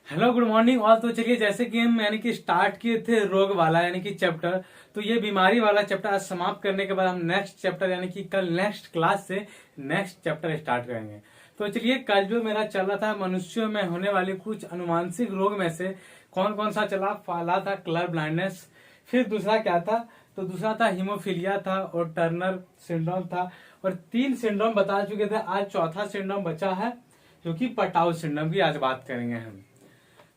Hello good morning all. तो चलिए जैसे कि हम यानी कि स्टार्ट किए थे रोग वाला यानी कि चैप्टर, तो ये बीमारी वाला चैप्टर आज समाप्त करने के बाद हम नेक्स्ट चैप्टर यानी कि कल नेक्स्ट क्लास से नेक्स्ट चैप्टर स्टार्ट करेंगे। तो चलिए कल जो मेरा चल रहा था मनुष्यों में होने वाले कुछ अनुवांशिक रोग में से कौन कौन सा चला, पहला था कलर ब्लाइंडनेस, फिर दूसरा क्या था, तो दूसरा था हीमोफीलिया था और टर्नर सिंड्रोम था, और 3 सिंड्रोम बता चुके थे। आज चौथा सिंड्रोम बचा है जो कि पटाउ सिंड्रोम की आज बात करेंगे हम।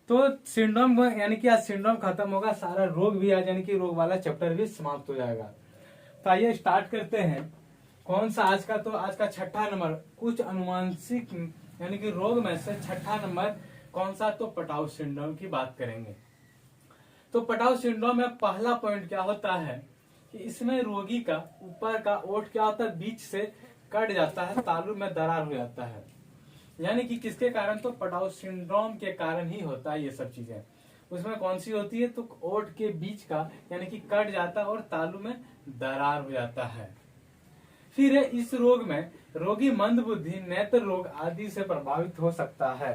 तो सिंड्रोम यानी कि आज सिंड्रोम खत्म होगा, सारा रोग भी आज यानी कि रोग वाला चैप्टर भी समाप्त हो जाएगा। तो आइए स्टार्ट करते हैं। कौन सा आज का, तो आज का छठा नंबर कुछ अनुवांशिक यानी कि रोग में से छठा नंबर कौन सा, तो पटाउ सिंड्रोम की बात करेंगे। तो पटाउ सिंड्रोम में पहला पॉइंट क्या होता है कि इसमें रोगी का ऊपर का ओठ क्या होता है, बीच से कट जाता है, तालू में दरार हो जाता है। यानी कि किसके कारण, तो पटाउ सिंड्रोम के कारण ही होता है ये सब चीजें। उसमें कौन सी होती है, तो ओठ के बीच का यानी कि कट जाता है और तालू में दरार हो जाता है। फिर इस रोग में रोगी मंद बुद्धि, नेत्र रोग आदि से प्रभावित हो सकता है।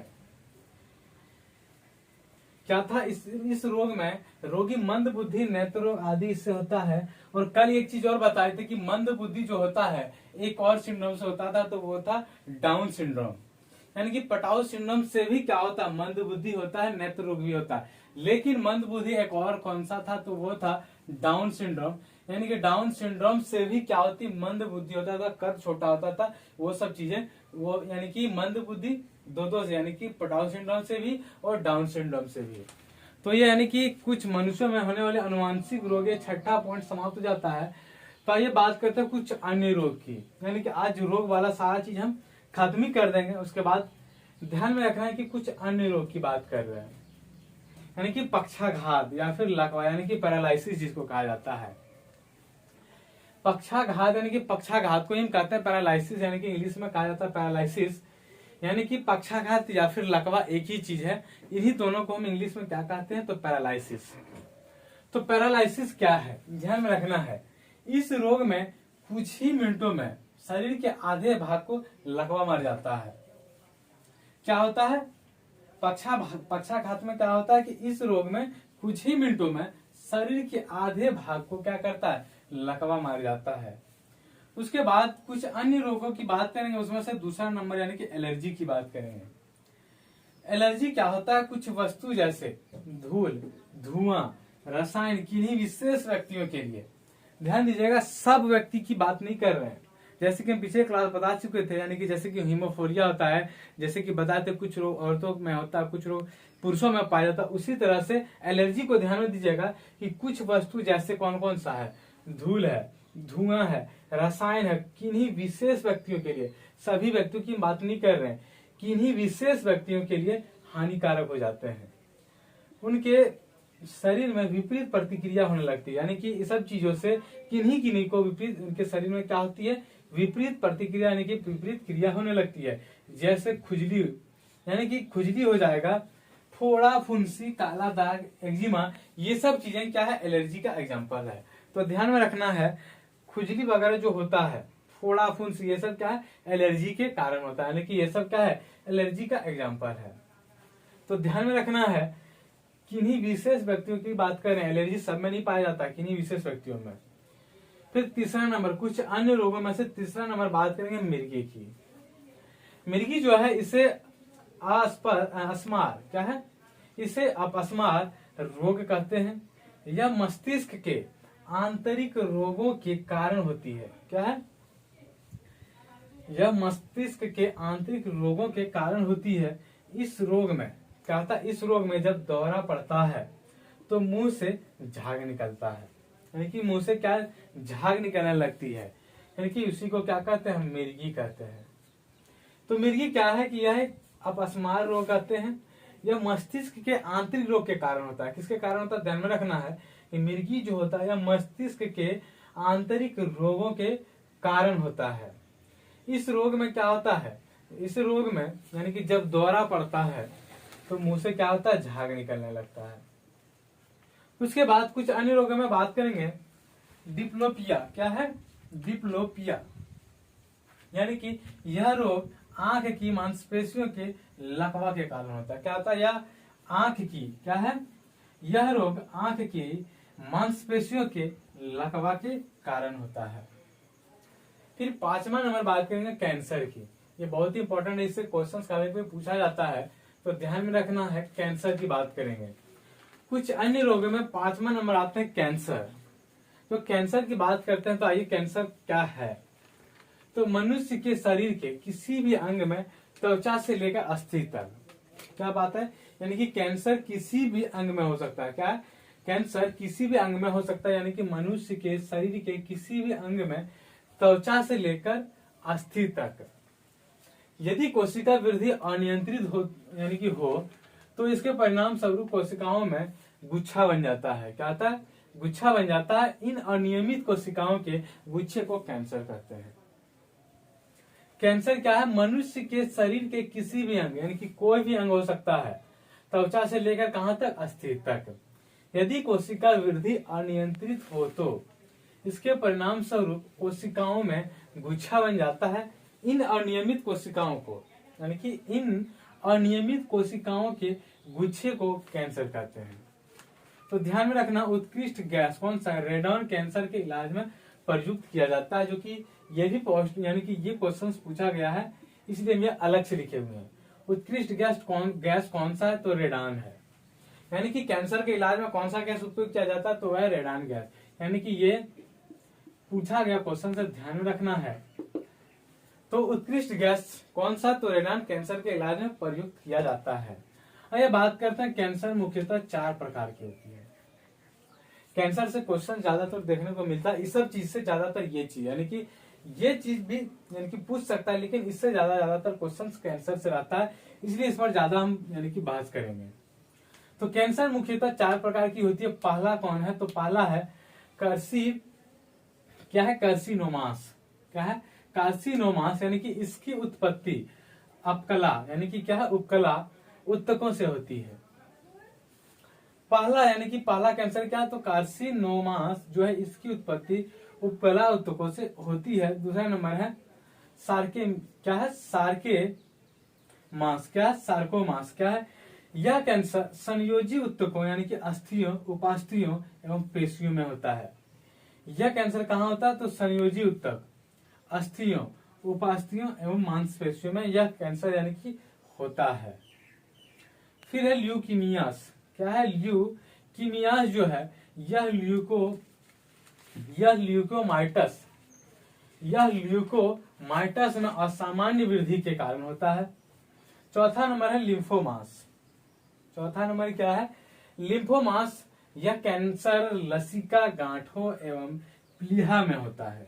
क्या था इस रोग में रोगी मंद बुद्धि, नेत्र रोग आदि इससे होता है। और कल एक चीज और बताए थे कि मंद बुद्धि जो होता है एक और सिंड्रोम से होता था, तो वो था डाउन सिंड्रोम। यानी कि पटाउ सिंड्रोम से भी क्या होता है, मंद बुद्धि होता है, नेत्र रोग भी होता है। लेकिन मंद बुद्धि एक और कौन सा था, तो वो था डाउन सिंड्रोम। यानी कि डाउन सिंड्रोम से भी क्या होती, मंद बुद्धि होता था, कद छोटा होता था, वो सब चीजें वो यानी कि मंद बुद्धि दो से, यानी कि पटाउ सिंड्रोम से भी और डाउन सिंड्रोम से भी। तो ये यानी कि कुछ मनुष्यों में होने वाले अनुवांशिक रोग, ये छठा पॉइंट समाप्त हो जाता है। तो आइए बात करते हैं कुछ अन्य रोग की। यानी कि आज रोग वाला सारा चीज हम खत्म ही कर देंगे, उसके बाद ध्यान में रखना है कि कुछ अन्य रोग की बात कर रहे हैं। यानी कि पक्षाघात या फिर लकवा यानी कि पैरालिसिस जिसको कहा जाता है। पक्षाघात यानी कि पक्षाघात को ही हम कहते हैं पैरालिसिस, यानी कि इंग्लिश में कहा जाता है पैरालिसिस। यानी कि पक्षाघात या फिर लकवा एक ही चीज है, इन्हीं दोनों को हम इंग्लिश में क्या कहते हैं, तो पैरालिसिस। तो पैरालिसिस क्या है, ध्यान में रखना है। इस रोग में कुछ ही मिनटों में शरीर के आधे भाग को लकवा मार जाता है। क्या होता है, पक्षाघात में क्या होता है कि इस रोग में कुछ ही मिनटों में शरीर के आधे भाग को क्या करता है, लकवा मार जाता है। उसके बाद कुछ अन्य रोगों की बात करेंगे, उसमें से दूसरा नंबर यानी कि एलर्जी की बात करेंगे। एलर्जी क्या होता है, कुछ वस्तु जैसे धूल, धुआं, रसायन किन्हीं विशेष व्यक्तियों के लिए, ध्यान दीजिएगा सब व्यक्ति की बात नहीं कर रहे हैं। जैसे कि हम पिछले क्लास बता चुके थे, यानी कि जैसे कि हीमोफोलिया होता है, जैसे कि बताए थे कुछ रोग औरतों में होता है, कुछ रोग पुरुषों में पाया जाता है। उसी तरह से एलर्जी को ध्यान में दीजिएगा कि कुछ वस्तु जैसे कौन कौन सा है, धूल है, धुआं है, रसायन है, किन्हीं विशेष व्यक्तियों के लिए, सभी व्यक्तियों की बात नहीं कर रहे हैं, किन्हीं विशेष व्यक्तियों के लिए हानिकारक हो जाते हैं। उनके शरीर में विपरीत प्रतिक्रिया होने लगती है। यानी कि इस सब चीजों से किन्हीं किन्हीं को विपरीत, उनके शरीर में क्या होती है, विपरीत प्रतिक्रिया यानी कि विपरीत क्रिया होने लगती है। जैसे खुजली, यानी कि खुजली हो जाएगा, फोड़ा, फुंसी, काला दाग, एक्जिमा, ये सब चीजें क्या है, एलर्जी का एग्जाम्पल है। तो ध्यान में रखना है, खुजली वगैरह जो होता है, फोड़ा, फुंसी, ये सब क्या है, एलर्जी के कारण होता है। यानी कि ये सब क्या है, एलर्जी का एग्जाम्पल है। तो ध्यान में रखना है, किन्हीं विशेष व्यक्तियों की बात करें, एलर्जी सब में नहीं पाया जाता, किन्हीं विशेष व्यक्तियों में। फिर तीसरा नंबर कुछ अन्य रोगों में से तीसरा नंबर बात करेंगे मिर्गी की। मिर्गी जो है इसे अस्मार क्या है, इसे अपस्मार रोग कहते हैं। यह मस्तिष्क के आंतरिक रोगों के कारण होती है। क्या है, यह मस्तिष्क के आंतरिक रोगों के कारण होती है। इस रोग में क्या होता है, इस रोग में जब दौरा पड़ता है तो मुंह से झाग निकलता है। यानी कि मुंह से क्या झाग निकलने लगती है, यानी कि उसी को क्या कहते हैं, मिर्गी कहते हैं। तो मिर्गी क्या है कि यह अपस्मार रोग कहते हैं। यह मस्तिष्क के आंतरिक रोग के कारण होता है। किसके कारण होता है, ध्यान में रखना है कि मिर्गी जो होता है यह मस्तिष्क के आंतरिक रोगों के कारण होता है। इस रोग में क्या होता है, इस रोग में यानी कि जब दौरा पड़ता है तो मुंह से क्या होता है, झाग निकलने लगता है। उसके बाद कुछ अन्य रोगों में बात करेंगे, डिप्लोपिया। क्या है, डिप्लोपिया, यानी कि यह रोग आंख की मांसपेशियों के लकवा के कारण होता है। क्या होता है, यह आंख की क्या है, यह रोग आंख की मांसपेशियों के लकवा के कारण होता है। फिर 5वां नंबर बात करेंगे कैंसर की। ये बहुत ही इंपॉर्टेंट है, इससे क्वेश्चन कभी भी पूछा जाता है तो ध्यान में रखना है। कैंसर की बात करेंगे। कुछ अन्य रोगों में 5वां नंबर आते हैं कैंसर। तो कैंसर की बात करते हैं तो आइए कैंसर क्या है। तो मनुष्य के शरीर के किसी भी अंग में त्वचा से लेकर अस्थि तक, क्या बात है, यानी कि कैंसर किसी भी अंग में हो सकता है। क्या है? कैंसर किसी भी अंग में हो सकता है, यानी कि मनुष्य के शरीर के किसी भी अंग में त्वचा से लेकर अस्थि तक। यदि कोशिका वृद्धि अनियंत्रित हो यानी कि हो तो इसके परिणाम स्वरूप कोशिकाओं में गुच्छा बन जाता है। क्या आता है? गुच्छा बन जाता है। इन अनियमित कोशिकाओं के गुच्छे को कैंसर कहते हैं। कैंसर क्या है? मनुष्य के शरीर के किसी भी अंग, यानी कि कोई भी अंग हो सकता है, त्वचा से लेकर कहां तक? अस्थि तक। यदि कोशिका वृद्धि अनियंत्रित हो तो इसके परिणाम स्वरूप कोशिकाओं में गुच्छा बन जाता है। इन अनियमित कोशिकाओं को, यानी कि इन अनियमित कोशिकाओं के गुच्छे को कैंसर कहते हैं। तो ध्यान में रखना, उत्कृष्ट गैस कौन सा? रेडॉन कैंसर के इलाज में प्रयुक्त किया जाता है, जो कि ये भी यानी कि ये क्वेश्चन पूछा गया है, इसलिए ये अलग से लिखे हुए हैं। उत्कृष्ट गैस कौन सा है? तो रेडॉन है। यानी कि कैंसर के इलाज में कौन सा गैस उपयोग किया जाता है? तो वह रेडॉन गैस। यानी कि ये पूछा गया क्वेश्चन से ध्यान में रखना है। तो उत्कृष्ट गैस कौन सा? तो रेडॉन कैंसर के इलाज में प्रयुक्त किया जाता है। आइए बात करते हैं, कैंसर मुख्यतः 4 प्रकार की होती है। कैंसर से क्वेश्चन ज्यादातर देखने को मिलता है, इस सब चीज से ज्यादातर ये चीज, यानी कि ये चीज भी यानी कि पूछ सकता है, लेकिन इससे ज्यादातर क्वेश्चन कैंसर से आता है, इसलिए इस पर ज्यादा हम यानी कि बहस करेंगे। तो कैंसर मुख्यतः 4 प्रकार की होती है। पहला कौन है? तो पहला है क्या है? कार्सिनोमास। क्या है? कार्सिनोमास, यानी कि इसकी उत्पत्ति अपकला, यानी कि क्या है? उपकला उत्तकों से होती है। पहला यानी कि पहला कैंसर क्या है? तो कार्सिनोमास जो है इसकी उत्पत्ति उपकला उत्तकों से होती है। दूसरा नंबर है क्या है? सार्कोमास। क्या है? सार्कोमास। क्या है? यह कैंसर संयोजी उत्तकों यानी कि अस्थियों, उपास्थियों एवं पेशियों में होता है। यह कैंसर कहाँ होता है? तो संयोजी उत्तक, अस्थियों, उपास्थियों एवं मांसपेशियों में यह कैंसर यानी कि होता है। फिर है ल्यूकीमियास। क्या है? ल्यूकीमियास जो है यह ल्यूकोमाइटस में असामान्य वृद्धि के कारण होता है। चौथा नंबर है लिम्फोमास। चौथा नंबर क्या है? लिम्फोमास। यह कैंसर लसिका गांठों एवं प्लीहा में होता है।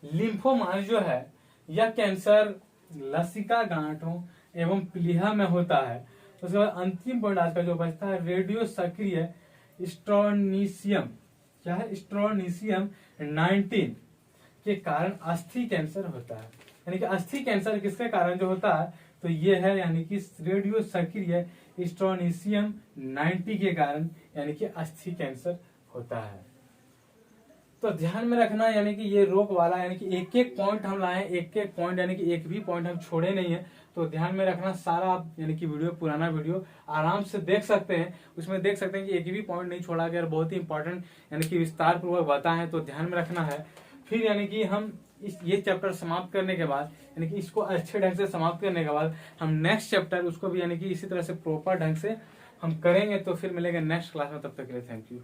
लिम्फोमास जो है यह कैंसर लसिका गांठों एवं प्लीहा में होता है। उसके बाद अंतिम पॉइंट आज का जो बचता है, रेडियो सक्रिय स्ट्रोनीशियम। क्या है? स्ट्रोनीशियम 19 के कारण अस्थि कैंसर होता है। यानी कि अस्थि कैंसर किसके कारण जो होता है? तो ये है यानी कि रेडियो सक्रिय स्ट्रोनीशियम 90 के कारण यानी कि अस्थि कैंसर होता है। तो ध्यान में रखना, यानी कि ये रोग वाला यानी कि एक एक पॉइंट हम लाए, एक एक पॉइंट यानी कि एक भी पॉइंट हम छोड़े नहीं है। तो ध्यान में रखना, सारा आप यानी कि वीडियो, पुराना वीडियो आराम से देख सकते हैं। उसमें देख सकते हैं कि एक भी पॉइंट नहीं छोड़ा गया, बहुत ही इंपॉर्टेंट यानी कि विस्तार पूर्वक बताए, तो ध्यान में रखना है। फिर यानी कि हम ये चैप्टर समाप्त करने के बाद, यानी कि इसको अच्छे ढंग से समाप्त करने के बाद हम नेक्स्ट चैप्टर उसको भी यानी कि इसी तरह से प्रॉपर ढंग से हम करेंगे। तो फिर मिलेंगे नेक्स्ट क्लास में, तब तक के लिए थैंक यू।